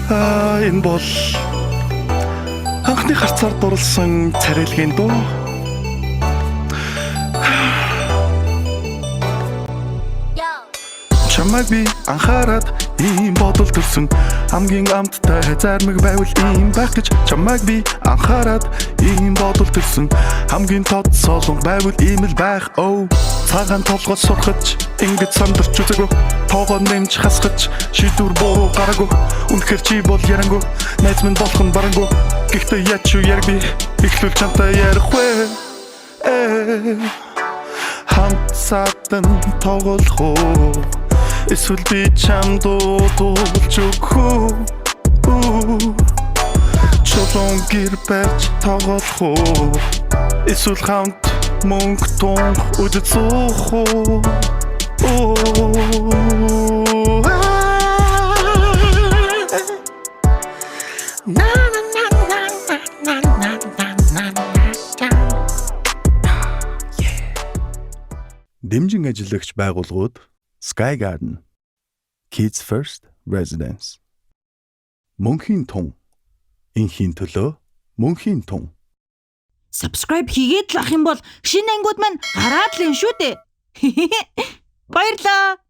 Энэ бол анхны харцаар дурлсан царилгийн дуу. Чамайг би анхаарад ийм бодол төрсөн. Хамгийн амттай зармаг байвал ийм байх гэж. Чамайг би анхаарад ийм бодол төрсөн. Хамгийн тод солон байвал ийм л байх. Цагаан толгой сурхаж ингэж сандарч үзээгөө. Тоогоо нэмж хасгаж шийдвэр буруу гараагүй. Үнэхээр чи бол ярангуй. Найз минь болох нь барангуй. Гэхдээ яач юу яриг би ихлүүл чамтай ярих вэ? Хамт садан тоглох уу? Эсвэл би чамд дуудуулж өгөх үү? Чулуун гэр барьж тоглох уу? Эсвэл хамт мөнгө тунх үдэж суух уу? Дэмжин ажиллагч байгууллагууд Sky Garden, Kids First Residence. Мөнхийн тун. Инхийн төлөө мөнхийн тун. Subscribe хийгээд л ах юм бол шинэ ангууд маань гараад л энэ шүү дээ. Баярлаа.